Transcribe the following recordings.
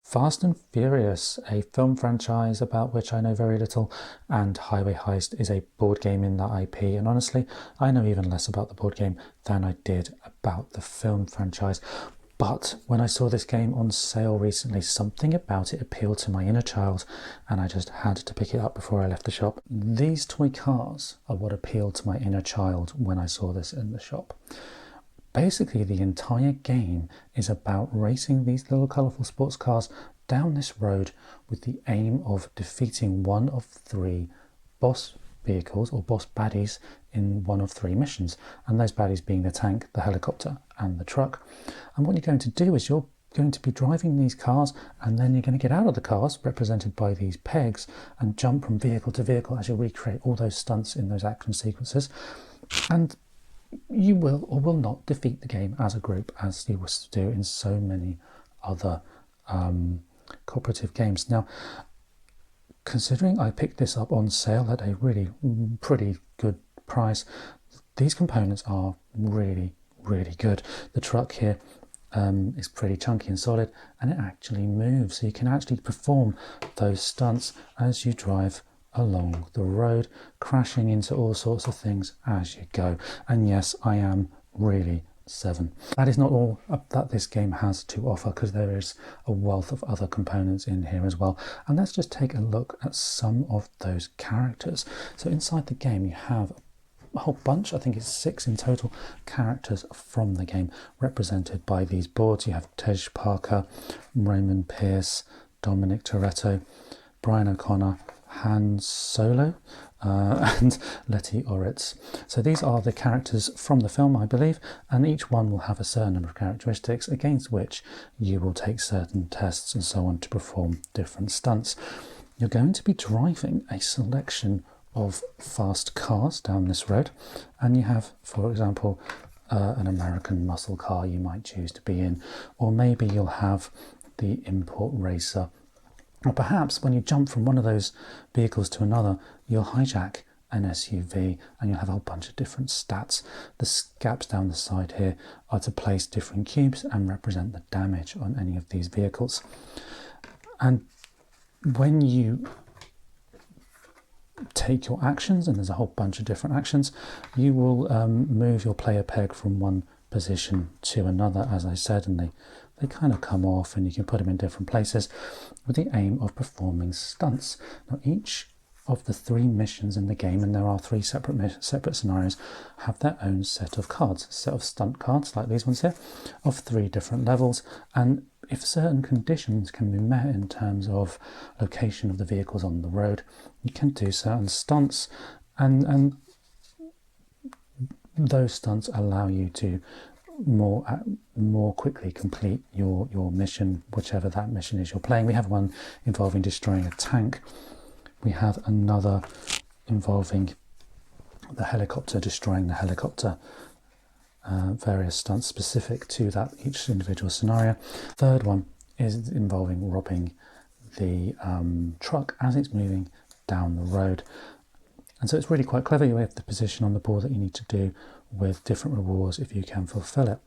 Fast and Furious, a film franchise about which I know very little, and Highway Heist is a board game in that IP, and honestly, I know even less about the board game than I did about the film franchise. But when I saw this game on sale recently, something about it appealed to my inner child, and I just had to pick it up before I left the shop. These toy cars are what appealed to my inner child when I saw this in the shop. Basically, the entire game is about racing these little colourful sports cars down this road with the aim of defeating one of three boss vehicles or boss baddies in one of three missions, and those baddies being the tank, the helicopter and the truck. And what you're going to do is you're going to be driving these cars, and then you're going to get out of the cars, represented by these pegs, and jump from vehicle to vehicle as you recreate all those stunts in those action sequences. And you will or will not defeat the game as a group, as you used to do in so many other cooperative games. Now, considering I picked this up on sale at a really pretty good price, these components are really good. The truck here is pretty chunky and solid, and it actually moves, so you can actually perform those stunts as you drive along the road, crashing into all sorts of things as you go. And yes, I am really 7. That is not all that this game has to offer, because there is a wealth of other components in here as well. And let's just take a look at some of those characters. So inside the game you have a whole bunch, I think it's 6 in total, characters from the game represented by these boards. You have Tej Parker, Raymond Pierce, Dominic Toretto, Brian O'Connor, Han Solo, and Letty Oritz. So these are the characters from the film, I believe, and each one will have a certain number of characteristics against which you will take certain tests and so on to perform different stunts. You're going to be driving a selection of fast cars down this road, and you have, for example, an American muscle car you might choose to be in, or maybe you'll have the import racer. Or perhaps when you jump from one of those vehicles to another, you'll hijack an SUV and you'll have a whole bunch of different stats. The gaps down the side here are to place different cubes and represent the damage on any of these vehicles. And when you take your actions, and there's a whole bunch of different actions, you will move your player peg from one position to another, as I said, and they kind of come off and you can put them in different places with the aim of performing stunts. Now, each of the 3 missions in the game, and there are 3 separate scenarios, have their own set of cards, a set of stunt cards like these ones here, of 3 different levels. And if certain conditions can be met in terms of location of the vehicles on the road, you can do certain stunts, and those stunts allow you to more quickly complete your mission, whichever that mission is you're playing. We have one involving destroying a tank. We have another involving the helicopter, destroying the helicopter. Various stunts specific to that each individual scenario. Third one is involving robbing the truck as it's moving down the road. And so it's really quite clever. You have the position on the board that you need to do with different rewards if you can fulfill it.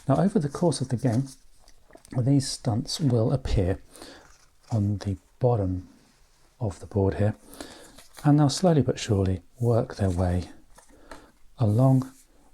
Now, over the course of the game, these stunts will appear on the bottom of the board here, and they'll slowly but surely work their way along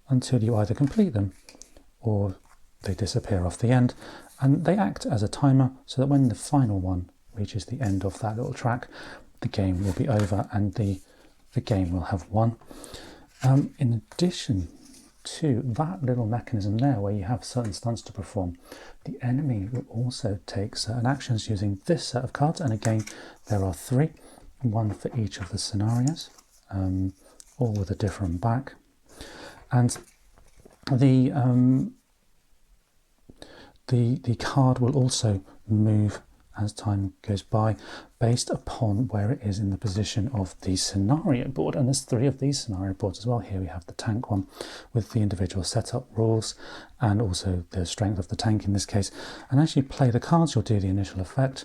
until you either complete them or they disappear off the end. And they act as a timer, so that when the final one reaches the end of that little track, the game will be over and the game will have won. In addition to that little mechanism there where you have certain stunts to perform, the enemy will also take certain actions using this set of cards, and again there are 3, one for each of the scenarios, all with a different back. And the card will also move as time goes by based upon where it is in the position of the scenario board. And there's 3 of these scenario boards as well. Here we have the tank one with the individual setup rules and also the strength of the tank in this case. And as you play the cards, you'll do the initial effect,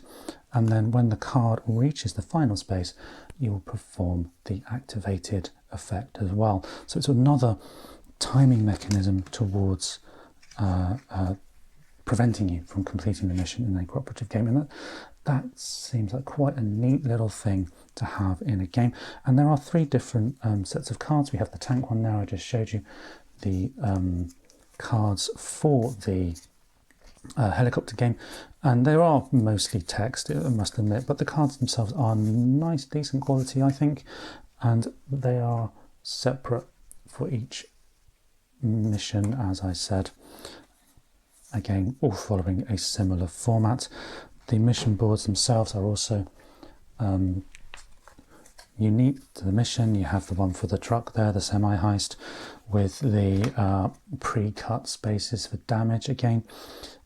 and then when the card reaches the final space, you will perform the activated effect as well. So it's another timing mechanism towards preventing you from completing the mission in a cooperative game. And that seems like quite a neat little thing to have in a game. And there are 3 different sets of cards. We have the tank one now, I just showed you the cards for the helicopter game, and they are mostly text, I must admit, but the cards themselves are nice, decent quality, I think, and they are separate for each mission, as I said. Again, all following a similar format. The mission boards themselves are also unique to the mission. You have the one for the truck there, the semi-heist, with the pre-cut spaces for damage again,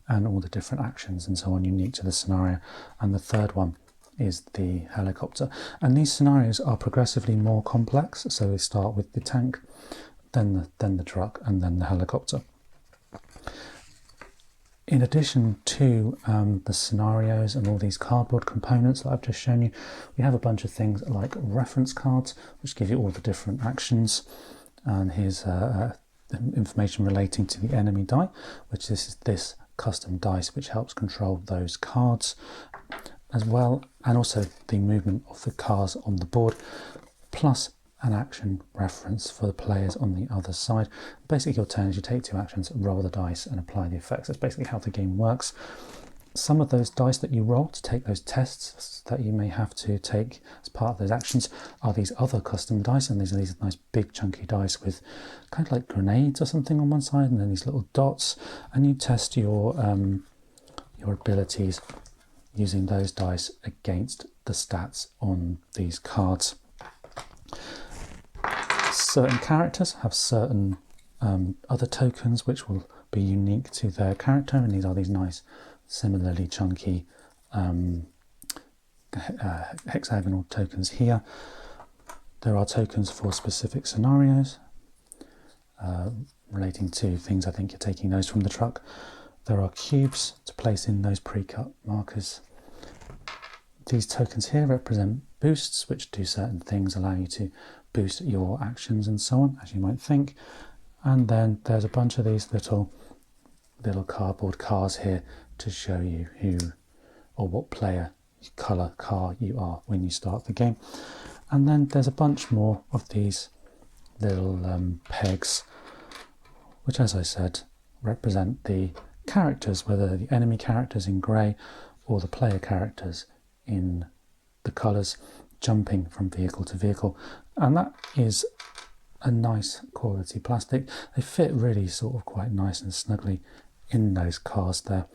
and all the different actions and so on unique to the scenario. And the third one is the helicopter. And these scenarios are progressively more complex. So they start with the tank, then the truck, and then the helicopter. In addition to the scenarios and all these cardboard components that I've just shown you, we have a bunch of things like reference cards, which give you all the different actions. And here's information relating to the enemy die, which is this custom dice, which helps control those cards as well, and also the movement of the cars on the board, plus an action reference for the players on the other side. Basically, your turn is you take 2 actions, roll the dice, and apply the effects. That's basically how the game works. Some of those dice that you roll to take those tests that you may have to take as part of those actions are these other custom dice, and these are these nice big chunky dice with kind of like grenades or something on one side, and then these little dots, and you test your abilities using those dice against the stats on these cards. Certain characters have certain other tokens which will be unique to their character, and these are these nice similarly chunky hexagonal tokens here. There are tokens for specific scenarios relating to things. I think you're taking those from the truck. There are cubes to place in those pre-cut markers. These tokens here represent boosts, which do certain things, allow you to boost your actions and so on, as you might think. And then there's a bunch of these little cardboard cars here to show you who or what player colour car you are when you start the game. And then there's a bunch more of these little pegs, which, as I said, represent the characters, whether the enemy characters in grey or the player characters in the colours, jumping from vehicle to vehicle. And that is a nice quality plastic. They fit really sort of quite nice and snugly in those cars there.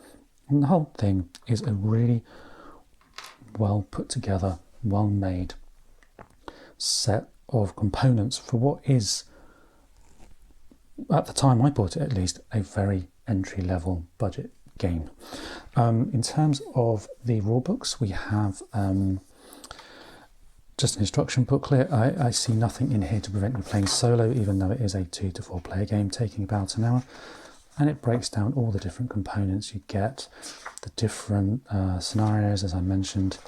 And the whole thing is a really well put together, well made set of components for what is, at the time I bought it at least, a very entry level budget game. In terms of the rulebooks, we have just an instruction booklet. I see nothing in here to prevent you playing solo, even though it is a 2 to 4 player game taking about an hour. And it breaks down all the different components you get, the different scenarios, as I mentioned,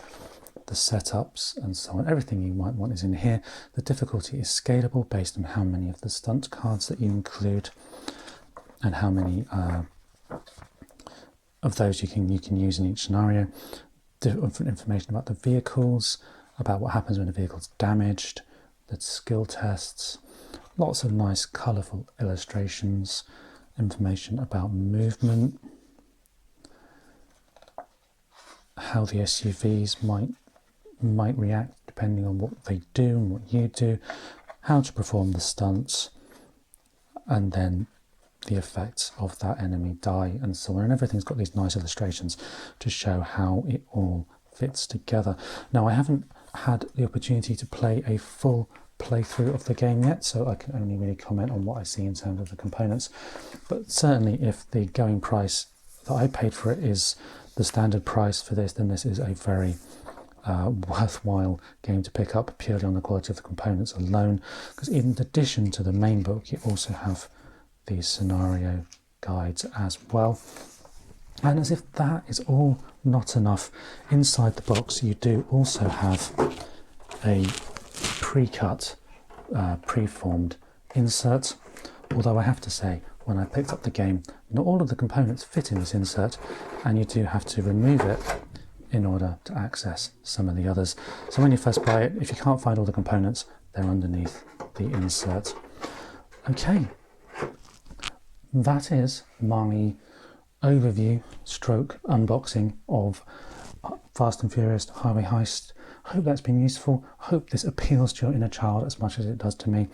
the setups and so on. Everything you might want is in here. The difficulty is scalable based on how many of the stunt cards that you include and how many of those you can use in each scenario. Different information about the vehicles, about what happens when a vehicle's damaged, the skill tests, lots of nice colourful illustrations, information about movement, how the SUVs might react depending on what they do and what you do, how to perform the stunts, and then the effects of that enemy die and so on. And everything's got these nice illustrations to show how it all fits together. Now, I haven't had the opportunity to play a full playthrough of the game yet, so I can only really comment on what I see in terms of the components. But certainly if the going price that I paid for it is the standard price for this, then this is a very worthwhile game to pick up purely on the quality of the components alone, because in addition to the main book you also have these scenario guides as well. And as if that is all not enough, inside the box you do also have a pre-cut, pre-formed insert, although I have to say when I picked up the game, not all of the components fit in this insert, and you do have to remove it in order to access some of the others. So when you first buy it, if you can't find all the components, they're underneath the insert. Okay, that is my overview stroke unboxing of Fast and Furious Highway Heist. Hope that's been useful. Hope this appeals to your inner child as much as it does to me.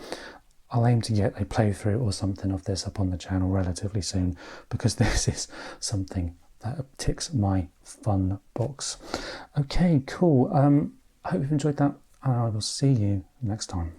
I'll aim to get a playthrough or something of this up on the channel relatively soon, because this is something that ticks my fun box. Okay, cool. I hope you've enjoyed that, and I will see you next time.